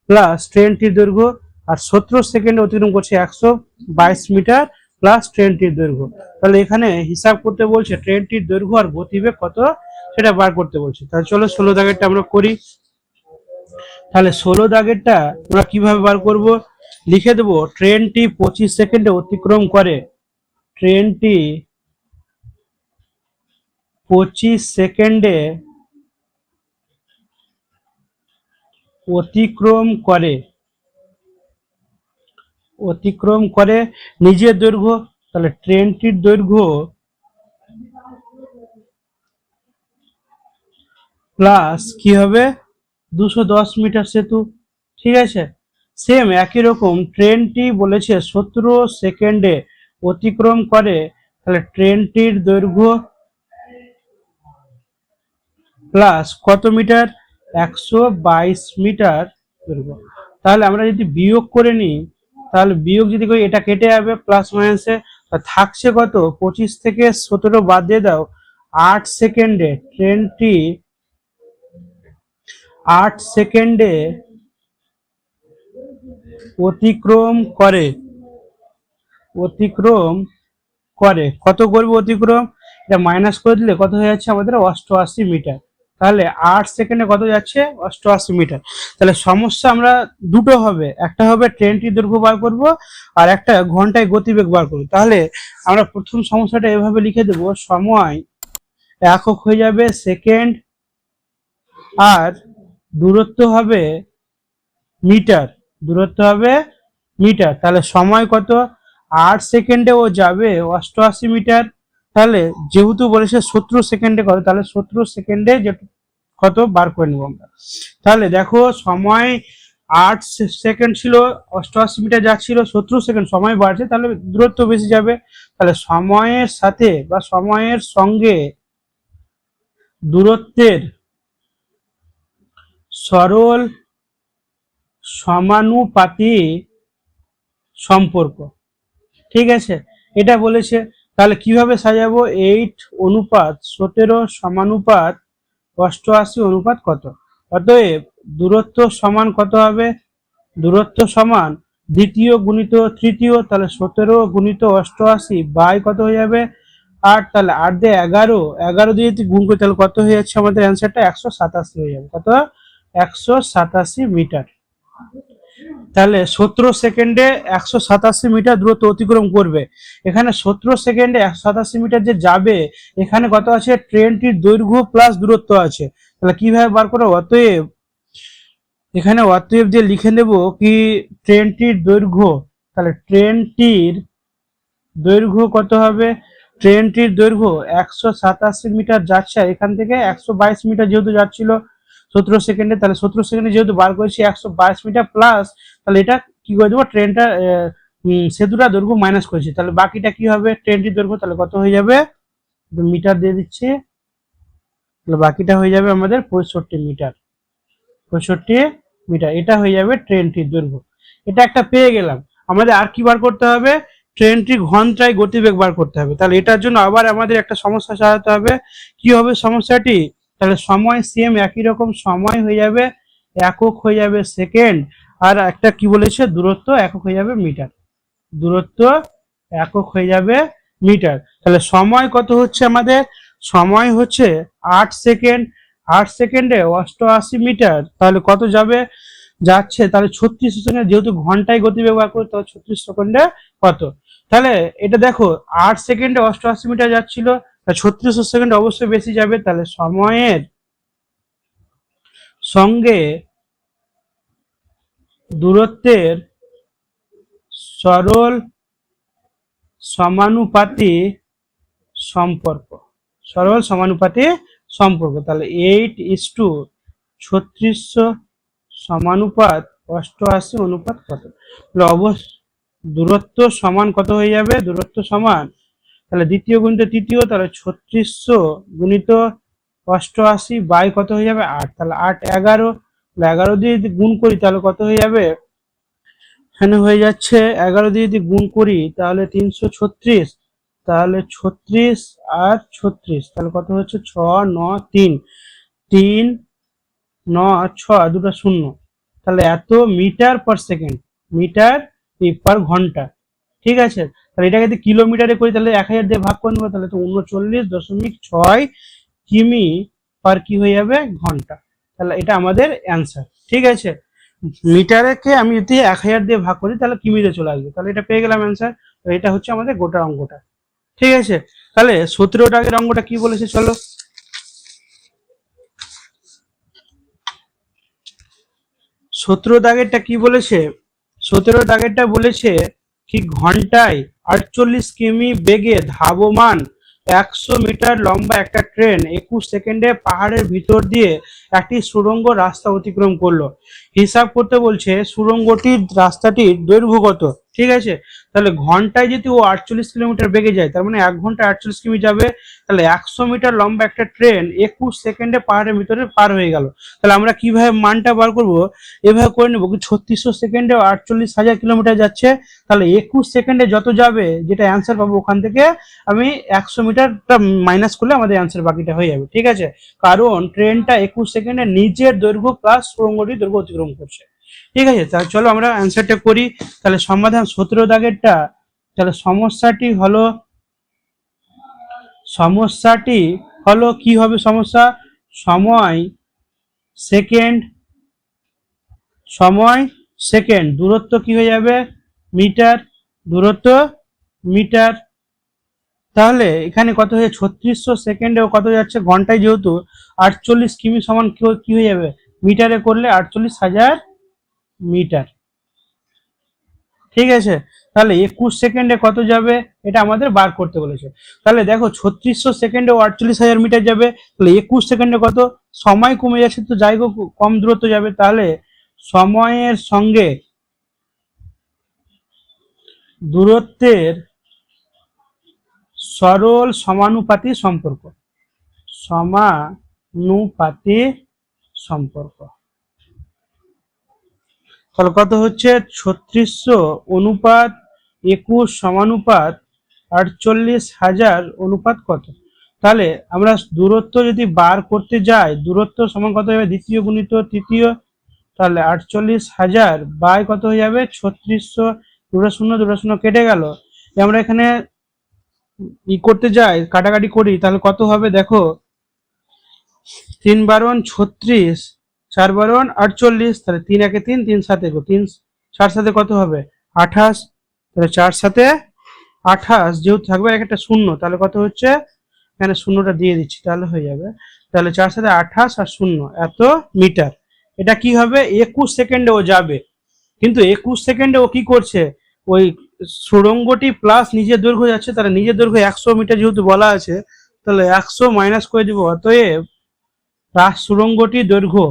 প্লাস ট্রেনটির দৈর্ঘ্য, আর 17 সেকেন্ডে অতিক্রম করছে 122 মিটার, প্লাস ট্রেনটির দৈর্ঘ্য। তাহলে এখানে হিসাব করতে বলছে ট্রেনটির দৈর্ঘ্য আর গতিবেগ কত সেটা বার করতে বলছে। তাহলে চলো 16 দাগেরটা আমরা করি। তাহলে 16 দাগেরটা আমরা কিভাবে বার করব, লিখে দেবো ট্রেনটি 25 সেকেন্ডে অতিক্রম করে, ট্রেনটি 25 সেকেন্ডে অতিক্রম করে, অতিক্রম করে নিজের দৈর্ঘ্য। তাহলে ট্রেনটির দৈর্ঘ্য প্লাস কি হবে 210 মিটার সেতু, ঠিক আছে। সেম একই রকম ট্রেনটি বলেছে 17 সেকেন্ডে অতিক্রম করে, তাহলে ট্রেনটির দৈর্ঘ্য প্লাস কত মিটার 122 মিটার দৈর্ঘ্য। তাহলে আমরা যদি বিয়োগ করে নিই, তাহলে বিয়োগ যদি করি এটা কেটে যাবে প্লাস মাইনাসে, থাকছে কত 25 থেকে 17 বাদ দিয়ে দাও, 8 সেকেন্ডে ট্রেনটি 8 সেকেন্ডে অতিক্রম করে, অতিক্রম করে কত করবে অতিক্রম, এটা মাইনাস করে দিলে কত হয়ে যাচ্ছে আমাদের 88 মিটার। তাহলে 8 সেকেন্ডে কত যাচ্ছে 88 মিটার। তাহলে সমস্যা আমরা দুটো হবে, একটা হবে ট্রেনটির দৈর্ঘ্য বার করব আর একটা ঘন্টায় গতিবেগ বার করব। তাহলে আমরা প্রথম সমস্যাটা এভাবে লিখে দেব, সময় একক হয়ে যাবে সেকেন্ড আর দূরত্ব হবে মিটার, দূরত্ব হবে মিটার। তাহলে সময় কত 8 সেকেন্ডে ও যাবে 88 মিটার। তাহলে যেহেতু বলেছে 17 সেকেন্ডে কত, তাহলে 17 সেকেন্ডে যে কত বার করে নেব আমরা। তাহলে দেখো সময় 8 সেকেন্ড ছিল, 88 মিটার যাচ্ছিল, 17 সেকেন্ড সময় বাড়ছে, তাহলে দূরত্ব বেশি যাবে। তাহলে সময়ের সাথে বা সময়ের সঙ্গে দূরত্বের সরল সমানুপাতি সম্পর্ক, ঠিক আছে, এটা বলেছে। তাহলে কিভাবে সাজাবো, 8:17 সমানুপাত 88 অনুপাত কত। অতএব দূরত্ব সমান কত হবে, দূরত্ব সমান দ্বিতীয় গুণিত তৃতীয়, তাহলে 17 গুণিত 88 বাই কত হয়ে যাবে 8, তাহলে 8 দিয়ে 11, 11 দিয়ে যদি গুণ করি তাহলে কত হয়ে যাচ্ছে আমাদের অ্যান্সারটা 187 হয়ে যাবে, কত 187 মিটার। তাহলে 17 সেকেন্ডে 187 মিটার দূরত্ব অতিক্রম করবে। এখানে 17 সেকেন্ডে 187 মিটার যে যাবে, এখানে কত আছে ট্রেনটির দৈর্ঘ্য প্লাস দূরত্ব আছে। তাহলে কিভাবে বার করো, অতএব এখানে অতএব যে লিখে নেব কি ট্রেনটির দৈর্ঘ্য, তাহলে ট্রেনটির দৈর্ঘ্য কত হবে, ট্রেনটির দৈর্ঘ্য 187 মিটার যাচ্ছে, এখান থেকে 122 মিটার যেহেতু যাচ্ছিল 17 সেকেন্ডে, তাহলে 17 সেকেন্ডে যেহেতু বার করেছি 122 মিটার প্লাস, তাহলে এটা কি করে দেবো ট্রেনটা সেতুটা দৈর্ঘ্য মাইনাস করেছি, তাহলে বাকিটা কি হবে ট্রেনটির দৈর্ঘ্য, তাহলে কত হয়ে যাবে মিটার দিয়ে দিচ্ছি, তাহলে বাকিটা হয়ে যাবে আমাদের 65 মিটার, 65 মিটার এটা হয়ে যাবে ট্রেনটির দৈর্ঘ্য। এটা একটা পেয়ে গেলাম। আমাদের আর কি বার করতে হবে, ট্রেনটির ঘন্টায় গতিবেগ বার করতে হবে। তাহলে এটার জন্য আবার আমাদের একটা সমস্যা সাজাতে হবে। কি হবে সমস্যাটি, তাহলে সময় সেম একই রকম, সময় হয়ে যাবে একক হয়ে যাবে সেকেন্ড, আর একটা কি বলেছে দূরত্ব একক হয়ে যাবে মিটার, দূরত্ব একক হয়ে যাবে মিটার। তাহলে সময় কত হচ্ছে আমাদের, সময় হচ্ছে 8 সেকেন্ড, 8 সেকেন্ডে 88 মিটার, তাহলে কত যাবে যাচ্ছে, তাহলে 36 সেকেন্ড, যেহেতু ঘন্টায় গতিবেগ বার করে তাহলে 36 সেকেন্ডে কত। তাহলে এটা দেখো 8 সেকেন্ডে 88 মিটার যাচ্ছিল, 36 সেকেন্ড অবশ্যই বেশি যাবে। তাহলে সময়ের সঙ্গে দূরত্বের সরল সমানুপাতি সম্পর্ক, সরল সমানুপাতি সম্পর্ক। তাহলে 8:36 সমানুপাত 88 অনুপাত কত, তাহলে অবশ্য দূরত্ব সমান কত হয়ে যাবে, দূরত্ব সমান তাহলে দ্বিতীয় গুণিত তৃতীয়, তাহলে 3600 গুণিত 88 বাই কত হয়ে যাবে 8, তাহলে 8 11, 11 দিয়ে যদি গুণ করি তাহলে কত হয়ে যাবে, এখানে হয়ে যাচ্ছে 11 দিয়ে যদি গুণ করি তাহলে 336, তাহলে 36 আর 36 তাহলে কত হচ্ছে 6 9 3 3 9 6 দুটো শূন্য, তাহলে এত metre per second, metre per ঘন্টা, ঠিক আছে। তাহলে এটাকে যদি কিলোমিটারে করি তাহলে 1000 দিয়ে ভাগ করে নেবো, তাহলে তো 39.6 কিমি পার কি হয়ে যাবে ঘন্টা। তাহলে এটা আমাদের অ্যান্সার। ঠিক আছে, মিটারকে আমি যদি 1000 দিয়ে ভাগ করি তাহলে কিমিতে চলে আসবে, তাহলে এটা পেয়ে গেলাম অ্যান্সার। তো এটা হচ্ছে আমাদের গোটা অঙ্কটা। ঠিক আছে, তাহলে 17 দাগের অঙ্কটা কি বলেছে চলো। 17 দাগেরটা কি বলেছে, 17 দাগেরটা বলেছে কি ঘন্টায় 48 কিমি বেগে ধাবমান 100 মিটার লম্বা একটা ট্রেন 21 সেকেন্ডে পাহাড়ের ভিতর দিয়ে একটি সুড়ঙ্গ রাস্তা অতিক্রম করলো। হিসাব করতে বলছে সুড়ঙ্গটির রাস্তাটির দৈর্ঘ্য কত। ঠিক আছে, তাহলে ঘন্টায় যদি ও 48 কিলোমিটার বেগে যায়, তার মানে 1 ঘন্টা 48 কিমি যাবে, তাহলে 100 মিটার লম্বা একটা ট্রেন 21 সেকেন্ডে পাহাড়ের ভিতরে পার হয়ে গেল। তাহলে আমরা কিভাবে মানটা বার করবো, এভাবে করে নেবো, 3600 সেকেন্ডে 48,000 কিলোমিটার যাচ্ছে, তাহলে 21 সেকেন্ডে যত যাবে যেটা অ্যান্সার পাবো ওখান থেকে আমি 100 মিটারটা মাইনাস করলে আমাদের অ্যান্সার বাকিটা হয়ে যাবে। ঠিক আছে, কারণ ট্রেনটা 21 সেকেন্ডে নিজের দৈর্ঘ্য প্লাস সুড়ঙ্গটির দৈর্ঘ্য অতিক্রম করছে। ঠিক আছে, তাহলে চলো আমরা অ্যান্সারটা করি। তাহলে সমাধান 17 দাগেরটা, তাহলে সমস্যাটি হলো কি হবে সমস্যা, সময় সেকেন্ড, দূরত্ব কি হয়ে যাবে মিটার, দূরত্ব মিটার। তাহলে এখানে কত হয়ে 3600 সেকেন্ডে কত যাচ্ছে ঘন্টায়, যেহেতু 48 কিমি সমান কি হয়ে যাবে মিটারে করলে 48,000 মিটার। ঠিক আছে, তাহলে 21 সেকেন্ডে কত যাবে এটা আমাদের বার করতে বলেছে। তাহলে দেখো 3600 সেকেন্ডে 48,000 মিটার যাবে, তাহলে 21 সেকেন্ডে কত, সময় কমে যাচ্ছে তো যাই হোক কম দূরত্ব যাবে, তাহলে সময়ের সঙ্গে দূরত্বের সরল সমানুপাতি সম্পর্ক, সমানুপাতি সম্পর্ক। তাহলে কত হচ্ছে 3600 অনুপাত 21 সমানুপাত 48,000 অনুপাত কত। তাহলে আমরা দূরত্ব যদি বার করতে যাই, দূরত্ব সমান কত হবে দ্বিতীয় গুণিত তৃতীয়, তাহলে 48,000 বাই কত হয়ে যাবে 3600, দুটো শূন্য কেটে গেল। আমরা এখানে করতে যাই কাটাকাটি করি, তাহলে কত হবে দেখো 3 বারণ 36, 4 বারণ 48, তাহলে 3 একে 3, 3 7 3, 4 সাথে কত হবে 28, তাহলে 4 সাথে 28, যেহেতু থাকবে একটা শূন্য, তাহলে কত হচ্ছে এখানে শূন্যটা দিয়ে দিচ্ছি তাহলে হয়ে যাবে, তাহলে 4 সাথে 28 আর শূন্য এত মিটার। এটা কি হবে 21 সেকেন্ডে ও যাবে, কিন্তু 21 সেকেন্ডে ও কি করছে ওই সুড়ঙ্গটি প্লাস নিজের দৈর্ঘ্য যাচ্ছে, তাহলে নিজের দৈর্ঘ্য 100 মিটার যেহেতু বলা আছে, তাহলে 100 মাইনাস করে দিব, অতএব সুড়ঙ্গটির দৈর্ঘ্য,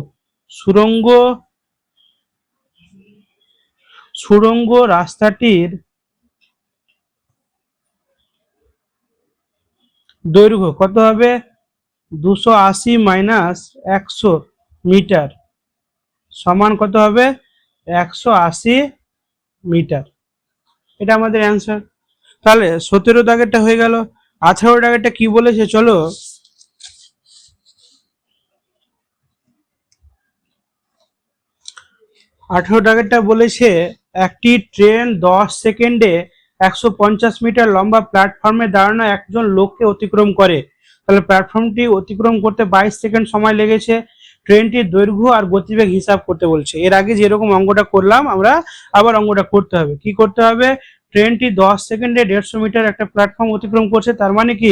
সুড়ঙ্গ রাস্তাটির দৈর্ঘ্য কত হবে 280 মাইনাস 100 মিটার সমান কত হবে 180 মিটার। এটা আমাদের অ্যান্সার। তাহলে 17 দাগেরটা হয়ে গেল। 18 দাগেরটা কি বলেছে চলো। 18 দাগেরটা বলেছে একটি ট্রেন 10 সেকেন্ডে 150 মিটার লম্বা প্ল্যাটফর্মে দাঁড়ানো একজন লোককে অতিক্রম করে। তাহলে প্ল্যাটফর্মটি অতিক্রম করতে 22 সেকেন্ড সময় লেগেছে। ট্রেনটির দৈর্ঘ্য আর গতিবেগ হিসাব করতে বলছে। এর আগে যেরকম অঙ্কটা করলাম আমরা আবার অঙ্কটা করতে হবে। কি করতে হবে, ট্রেনটি 10 সেকেন্ডে 150 মিটার একটা প্ল্যাটফর্ম অতিক্রম করছে, তার মানে কি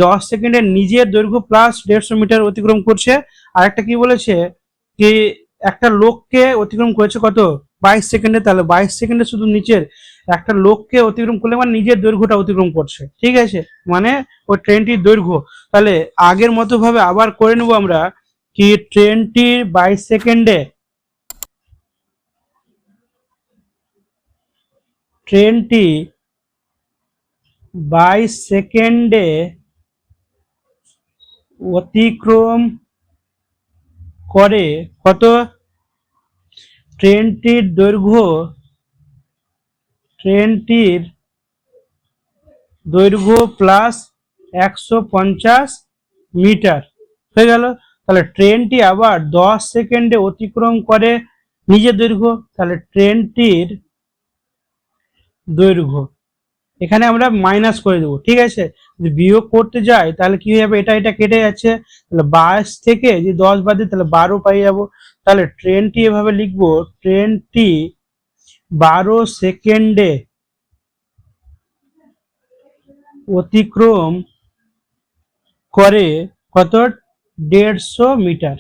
10 সেকেন্ডে নিজের দৈর্ঘ্য প্লাস 150 মিটার অতিক্রম করছে। আর একটা কি বলেছে কি একটা লোককে অতিক্রম করেছে কত 22 সেকেন্ডে, তাহলে 22 সেকেন্ডে শুধু নিচের একটা লোককে অতিক্রম করলে মানে নিজের দৈর্ঘ্যটা অতিক্রম করছে। ঠিক আছে, মানে ওই ট্রেনটির দৈর্ঘ্য। তাহলে আগের মতো ভাবে আবার করে নেব আমরা কি ট্রেনটির 22 সেকেন্ডে ট্রেনটি 22 সেকেন্ডে অতিক্রম করে কত, ট্রেনটির দৈর্ঘ্য প্লাস 150 মিটার হয়ে গেল। তাহলে ট্রেনটি আবার 10 সেকেন্ডে অতিক্রম করে নিজের দৈর্ঘ্য, তাহলে ট্রেনটির দৈর্ঘ্য এখানে আমরা মাইনাস করে দেবো, ঠিক আছে। যদি বিয়োগ করতে যাই তাহলে কি হয়ে যাবে, এটা এটা কেটে যাচ্ছে, তাহলে 22 থেকে যদি 10 বাদ দিই তাহলে 12 পাই যাবো। তাহলে ট্রেনটি এভাবে লিখবো, ট্রেনটি 12 সেকেন্ডে অতিক্রম করে কত, 150 মিটার।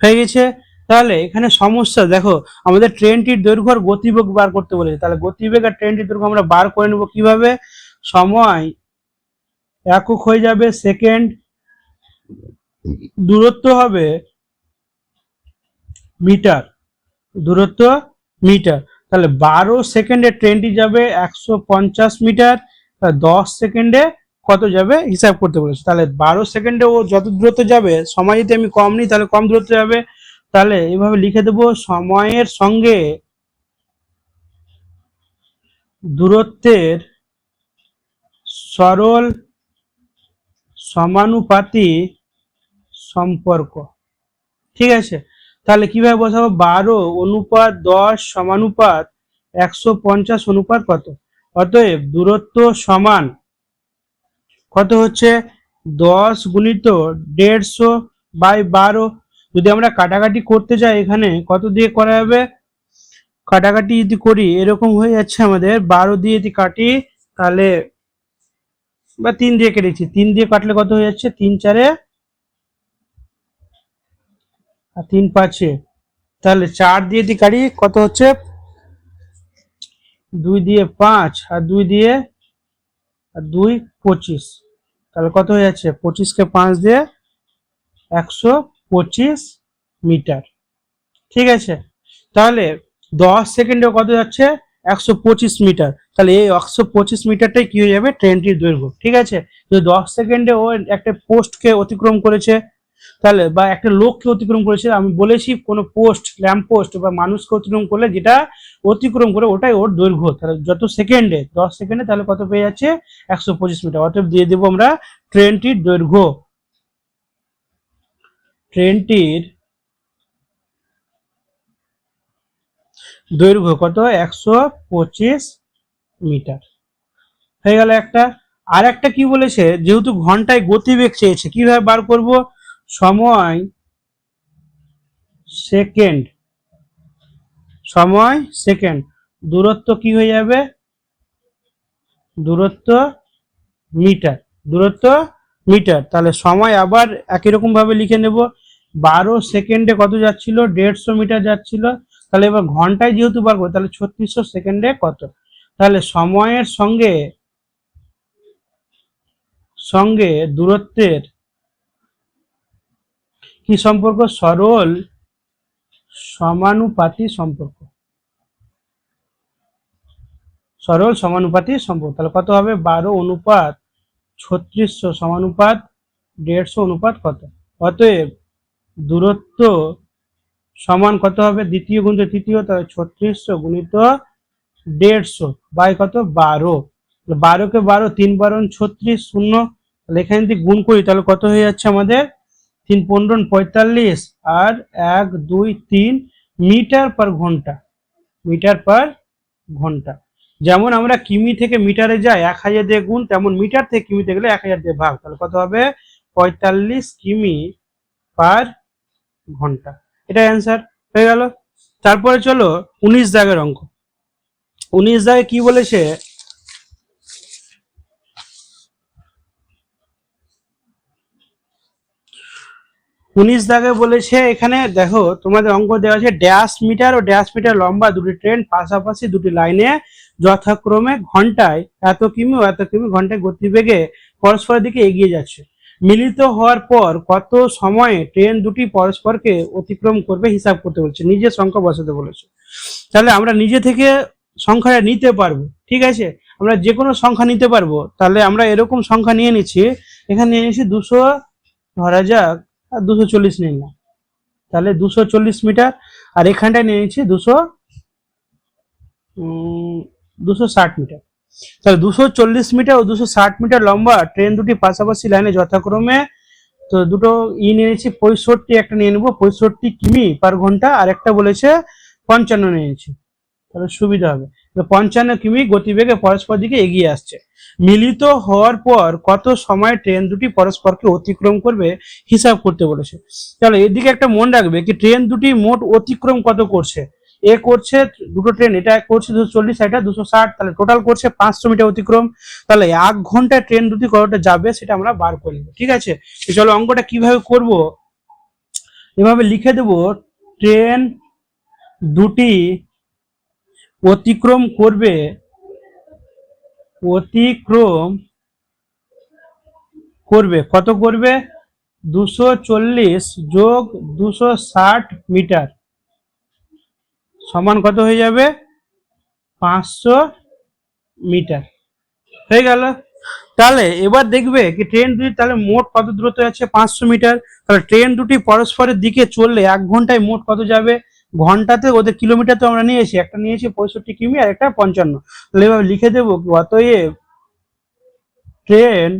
হয়ে গেছে। তাহলে এখানে সমস্যা দেখো, আমাদের ট্রেনটির দৈর্ঘ্য আর গতিবেগ বার করতে বলেছে, তাহলে গতিবেগ আর ট্রেনটির দৈর্ঘ্য আমরা বার করে নেবো কিভাবে, সময় একক হয়ে যাবে সেকেন্ড, দূরত্ব হবে মিটার, দূরত্ব মিটার। তাহলে 12 সেকেন্ডে ট্রেনটি যাবে 150 মিটার, 10 সেকেন্ডে কত যাবে হিসাব করতে বলেছে। তাহলে 12 সেকেন্ডে ও যত দূরত্ব যাবে, সময় যদি আমি কম নিই তাহলে কম দূরত্ব যাবে। তাহলে এইভাবে লিখে দেবো, সময়ের সঙ্গে দূরত্বের সরল সমানুপাতি সম্পর্ক, ঠিক আছে। তাহলে কিভাবে বসাবো, 12 অনুপাত 10 সমানুপাত 150 অনুপাত কত, অতএব দূরত্ব সমান কত হচ্ছে 10 গুণিত 150 বাই 12। যদি আমরা কাটাকাটি করতে যাই এখানে কত দিয়ে করা যাবে, কাটাকাটি যদি করি এরকম হয়ে যাচ্ছে আমাদের, 12 দিয়ে যদি কাটি তাহলে, বা 3 দিয়ে কেটেছি, 3 দিয়ে কাটলে কত হয়ে যাচ্ছে, 3 4 আর 3 5, তাহলে 4 দিয়ে যদি কাটি কত হচ্ছে, 2 দিয়ে 5 আর 2 দিয়ে আর 2 25, তাহলে কত হয়ে যাচ্ছে, 25 কে 5 দিয়ে 125 মিটার, ঠিক আছে। তাহলে 10 সেকেন্ডে কত যাচ্ছে, 125 মিটার। তাহলে এই 125 মিটারটাই কি হয়ে যাবে, ট্রেনটির দৈর্ঘ্য, ঠিক আছে। যদি 10 সেকেন্ডে ও একটা পোস্টকে অতিক্রম করেছে, তাহলে বা একটা লোককে অতিক্রম করেছে, আমি বলেছি কোনো পোস্ট, ল্যাম্প পোস্ট বা মানুষকে অতিক্রম করলে যেটা অতিক্রম করে ওটাই ওর দৈর্ঘ্য। তাহলে যত সেকেন্ডে, 10 সেকেন্ডে, তাহলে কত পেয়ে যাচ্ছে, 125 মিটার। অতএব দিয়ে দেবো আমরা ট্রেনটির দৈর্ঘ্য, ট্রেনটির দৈর্ঘ্য কত, 125 মিটার। হয়ে গেল একটা। আর একটা কি বলেছে, যেহেতু ঘন্টায় গতিবেগ চেয়েছে, কিভাবে বার করব, সময় সেকেন্ড, সময় সেকেন্ড, দূরত্ব কি হয়ে যাবে, দূরত্ব মিটার, দূরত্ব মিটার। তাহলে সময় আবার একই রকম ভাবে লিখে নেব, 12 সেকেন্ডে কত যাচ্ছিল, 150 মিটার যাচ্ছিল। তাহলে এবার ঘন্টায় যেহেতু বার করবো, তাহলে 3600 সেকেন্ডে কত। তাহলে সময়ের সঙ্গে সঙ্গে দূরত্বের কি সম্পর্ক, সরল সমানুপাতি সম্পর্ক, সরল সমানুপাতি সম্পর্ক। তাহলে কত হবে, 12 অনুপাত 3600 সমানুপাত 150 অনুপাত কত। অতএব দূরত্ব সমান কত হবে, দ্বিতীয় গুণিত তৃতীয়, তাহলে 3600 গুণিত 150 বাই কত, 12। 12 কে 12, 3 12 36, শূন্য। তাহলে এখানে যদি গুণ করি তাহলে কত হয়ে যাচ্ছে আমাদের, 3 15 45 আর 1 2 3 মিটার পার ঘন্টা, মিটার পার ঘন্টা। যেমন আমরা কিমি থেকে মিটারে যাই 1000 দিয়ে গুণ, তেমন মিটার থেকে কিমিতে গেলে 1000 দিয়ে ভাগ। তাহলে কত হবে, 45 কিমি পার ঘন্টা। এটা অ্যান্সার হয়ে গেল। তারপরে চলো 19 দাগের অঙ্ক। 19 দাগে কি বলেছে, 19 দাগে বলেছে, এখানে দেখো তোমাদের অঙ্ক দেওয়া আছে, ড্যাশ মিটার ও ড্যাশ মিটার লম্বা দুটি ট্রেন পাশাপাশি দুটি লাইনে যথাক্রমে ঘন্টায় এত কিমি ও এত কিমি ঘন্টায় গতিবেগে পরস্পরের দিকে এগিয়ে যাচ্ছে। মিলিত হওয়ার পর কত সময়ে ট্রেন দুটি পরস্পরকে অতিক্রম করবে হিসাব করতে বলছে, নিজের সংখ্যা বসাতে বলেছে। তাহলে আমরা নিজে থেকে সংখ্যাটা নিতে পারবো, ঠিক আছে। আমরা যে কোনো সংখ্যা নিতে পারবো। তাহলে আমরা এরকম সংখ্যা নিয়ে নিচ্ছি, এখানে নিয়ে নিচ্ছি 200, ধরা যাক, আর 240 নিন না, তাহলে 240 মিটার। আর এখানটায় নিয়ে নিচ্ছি 260 মিটার। তাহলে 240 মিটার ও 260 মিটার লম্বা ট্রেন দুটি পাশাপাশি লাইনে যথাক্রমে, তো দুটো নিয়ে নিচ্ছি 65, একটা নিয়ে নেবো 65 কিমি পার ঘন্টা, আর একটা বলেছে 55 নিয়ে নিচ্ছি, তাহলে সুবিধা হবে। 55 কিমি গতিবেগে পরস্পর দিকে এগিয়ে আসছে। মিলিত হওয়ার পর কত সময় ট্রেন দুটি পরস্পরকে অতিক্রম করবে হিসাব করতে বলেছে। তাহলে এদিকে একটা মনে রাখবে কি ট্রেন দুটি মোট অতিক্রম কত করছে। এ করছে দুটো ট্রেন, এটা করছে 240, এটা 260, তাহলে টোটাল করছে 500 মিটার অতিক্রম। তাহলে 1 ঘন্টায় ট্রেন দুটি কতটা যাবে সেটা আমরা বার করে নেব। ঠিক আছে, চলো অঙ্কটা কিভাবে করব, এভাবে লিখে দেব, ট্রেন দুটি অতিক্রম করবে, অতিক্রম করবে কত করবে 240 যোগ 260 মিটার সমান কত হয়ে যাবে 500 মিটার হয়ে গেল। তাহলে এবার দেখবে কি ট্রেন দুটি তাহলে মোট কত দূরত্ব আছে 500 মিটার। তাহলে ট্রেন দুটি পরস্পরের দিকে চললে 1 ঘন্টায় মোট কত যাবে, ঘন্টাতে ওদের কিলোমিটার তো আমরা নিয়েছি, একটা নিয়েছি 65 কিমি আর একটা 55। তাহলে এভাবে লিখে দেবো, অতএব ট্রেন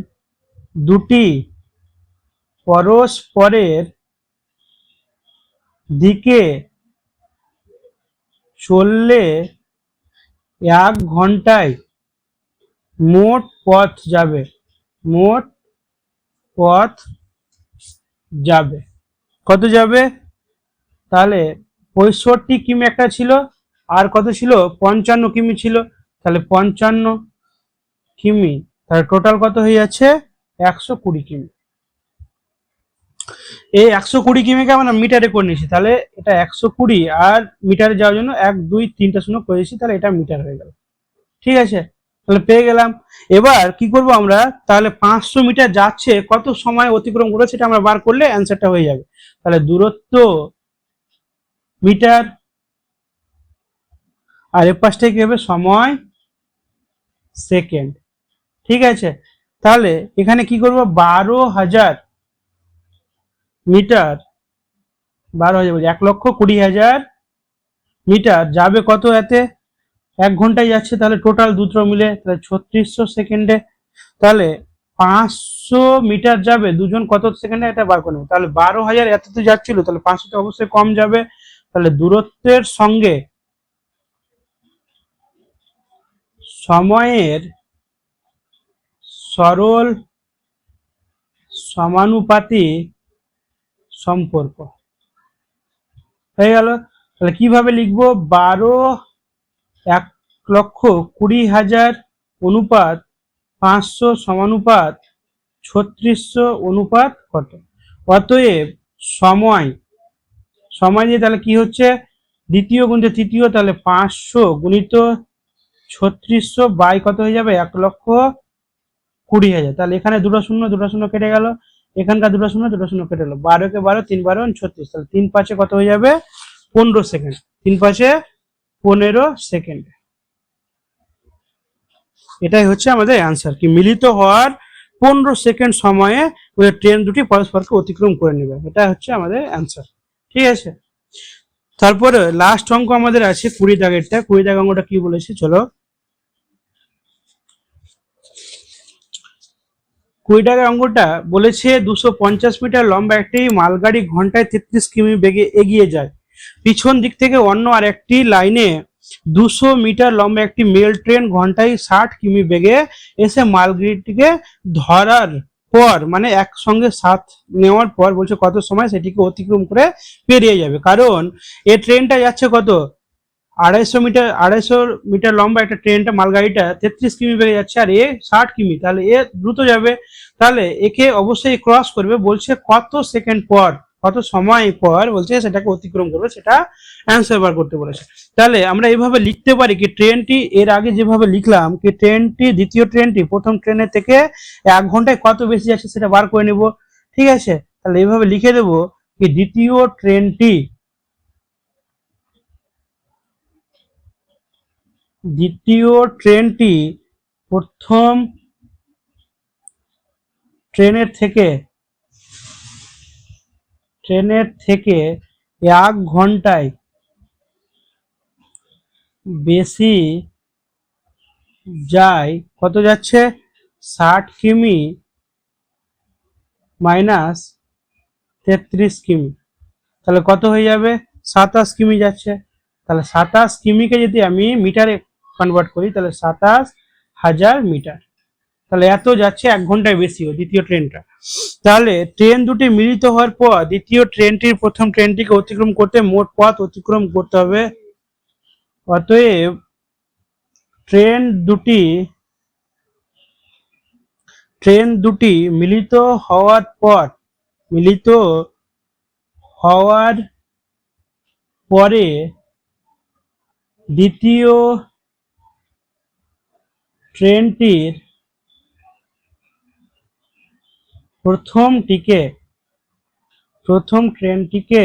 দুটি পরস্পরের দিকে চললে 1 ঘন্টায় মোট পথ যাবে, মোট পথ যাবে কত যাবে, তাহলে 65 কিমি একটা ছিল, আর কত ছিল 55 কিমি ছিল, তাহলে 55 কিমি, তাহলে টোটাল কত হয়ে যাচ্ছে 120 কিমি। এই 120 কিমিকে আমরা মিটারে করে নিয়েছি, তাহলে এটা 120 আর মিটারে যাওয়ার জন্য 1 2 3টা শূন্য করেছি, তাহলে এটা মিটার হয়ে গেল। ঠিক আছে, তাহলে পেয়ে গেলাম। এবার কি করব আমরা, তাহলে 500 মিটার যাচ্ছে কত সময় অতিক্রম করে সেটা আমরা বার করলে অ্যান্সারটা হয়ে যাবে। তাহলে দূরত্ব মিটার, আর এর পাশটা কি হবে সময় সেকেন্ড। ঠিক আছে, তাহলে এখানে কি করব 12,000 মিটার, 12,000 বলছি 1,20,000 মিটার যাবে কত এতে 1 ঘন্টায় যাচ্ছে, তাহলে টোটাল দুটো মিলে তাহলে 3600 সেকেন্ডে। তাহলে 500 মিটার যাবে দুজন কত সেকেন্ডে এটা বার করে নেব। তাহলে 12,000 এততে যাচ্ছিল, তাহলে 500 তো অবশ্যই কম যাবে। তাহলে দূরত্বের সঙ্গে সময়ের সরল সমানুপাতি সম্পর্ক হয়ে গেল। তাহলে কিভাবে লিখবো, 1,20,000 অনুপাত 500 সমানুপাত 3600 অনুপাত কত। অতএব সময়, সময় দিয়ে তাহলে কি হচ্ছে দ্বিতীয় গুণিত তৃতীয়, তাহলে 500 গুণিত 3600 বাই কত হয়ে যাবে 1,20,000। তাহলে এখানে দুটো শূন্য কেটে গেল, এখানকার দুটো শূন্য কেটে গেল, 12 কে 12, 3 12 36, তাহলে 3 5 কত হয়ে যাবে 15 সেকেন্ড, 3 5 15 সেকেন্ড। এটাই হচ্ছে আমাদের অ্যান্সার, কি মিলিত হওয়ার 15 সেকেন্ড সময়ে ওই ট্রেন দুটি পরস্পরকে অতিক্রম করে নেবে, এটা হচ্ছে আমাদের অ্যান্সার। ঠিক আছে, তারপরে লাস্ট অঙ্ক আমাদের আছে 20 দাগেরটা। 20 দাগ অঙ্কটা কি বলেছে চলো, 20 টাকার অঙ্কটা বলেছে 250 মিটার লম্বা একটি মালগাড়ি ঘন্টায় 33 কিমি বেগে এগিয়ে যায়। পিছন দিক থেকে অন্য আর একটি লাইনে 200 মিটার লম্বা একটি মেল ট্রেন ঘন্টায় 60 কিমি বেগে এসে মালগাড়িটিকে ধরার পর, মানে একসঙ্গে সাথ নেওয়ার পর বলছে কত সময় সেটিকে অতিক্রম করে পেরিয়ে যাবে। কারণ এই ট্রেনটা যাচ্ছে কত 250 মিটার লম্বা একটা ট্রেনটা মালগাড়িটা 33 কিমি বেগে যাচ্ছে, আর এ 60 কিমি, তাহলে এ দ্রুত যাবে। তাহলে একে অবশ্যই ক্রস করবে, বলছে কত সেকেন্ড পর, কত সময় পর বলছে সেটাকে অতিক্রম করবে, সেটা অ্যান্সার বার করতে বলেছে। তাহলে আমরা এইভাবে লিখতে পারি কি ট্রেনটি এর আগে যেভাবে লিখলাম কি ট্রেনটি দ্বিতীয় ট্রেনটি প্রথম ট্রেনের থেকে 1 ঘন্টায় কত বেশি যাচ্ছে সেটা বার করে নেব। ঠিক আছে, তাহলে এইভাবে লিখে দেবো কি দ্বিতীয় ট্রেনটি প্রথম ট্রেনের থেকে 1 ঘন্টায় বেশি যায়, কত যাচ্ছে 60 কিমি মাইনাস 33 কিমি, তাহলে কত হয়ে যাবে 27 কিমি যাচ্ছে। তাহলে 27 কিমিকে যদি আমি মিটারে কনভার্ট করি তাহলে 27,000 মিটার। তাহলে এত যাচ্ছে 1 ঘন্টায় বেশিও দ্বিতীয় ট্রেনটা। তাহলে ট্রেন দুটি মিলিত হওয়ার পর দ্বিতীয় ট্রেনটির প্রথম ট্রেনটিকে অতিক্রম করতে মোট পথ অতিক্রম করতে হবে। অতএব ট্রেন দুটি মিলিত হওয়ার পরে দ্বিতীয় ট্রেনটির প্রথম ট্রেনটিকে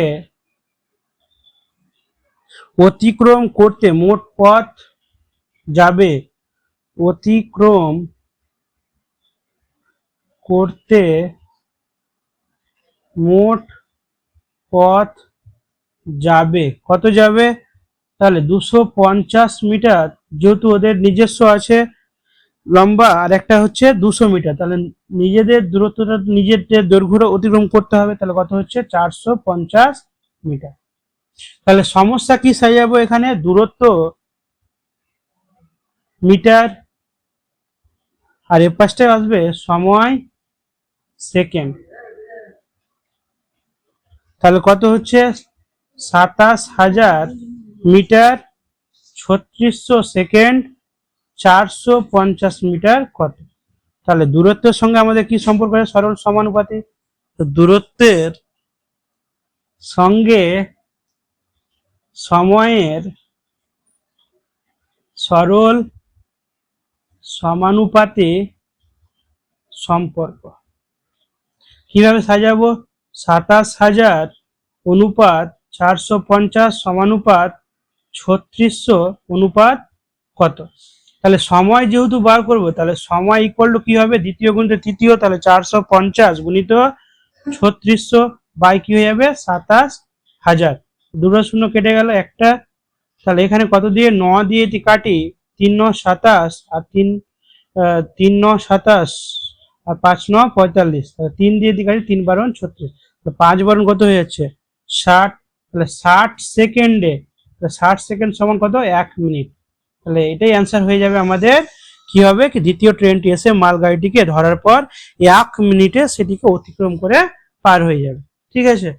অতিক্রম করতে মোট পথ যাবে কত যাবে? তাহলে 250 মিটার, যেহেতু ওদের নিজস্ব আছে লম্বা আর একটা হচ্ছে 200 মিটার, তাহলে নিজেদের দৈর্ঘ্য অতিক্রম করতে হবে। তাহলে কত হচ্ছে? 450 মিটার। তাহলে সমস্যা কি সাজাবো? এখানে দূরত্ব মিটার আর এ পাশটায় আসবে সময় সেকেন্ড। তাহলে কত হচ্ছে? 27,000 মিটার 3600 সেকেন্ড 450 মিটার কত? তাহলে দূরত্বের সঙ্গে আমাদের কি সম্পর্ক আছে? সরল সমানুপাতিক। তো দূরত্বের সঙ্গে সময়ের সরল সমানুপাতিক সম্পর্ক। কিভাবে সাজাবো? 27,000 অনুপাত 450 সমানুপাত 3600 অনুপাত কত? তাহলে সময় যেহেতু বার করবো, তাহলে সময় ইকুয়াল টু কি হবে? দ্বিতীয় গুণিত তৃতীয়, তাহলে 450 গুণিত 3600 বাই কি হয়ে যাবে? 27,000। দুটো শূন্য কেটে গেল একটা। তাহলে এখানে কত দিয়ে? 9 দিয়ে কাটি, 3 9 27 আর 3 9 27 আর 5 9 45, তাহলে 3 দিয়ে কাটি, 3 12 36, 5 12 কত হয়ে যাচ্ছে? 60। তাহলে 60 সেকেন্ডে, 60 সেকেন্ড সমান কত? 1 মিনিট। তাহলে এটাই অ্যান্সার হয়ে যাবে আমাদের। কি হবে? কি দ্বিতীয় ট্রেনটি এসে মালগাড়িটিকে ধরার পর 1 মিনিটে সেটিকে অতিক্রম করে পার হয়ে যাবে। ঠিক আছে।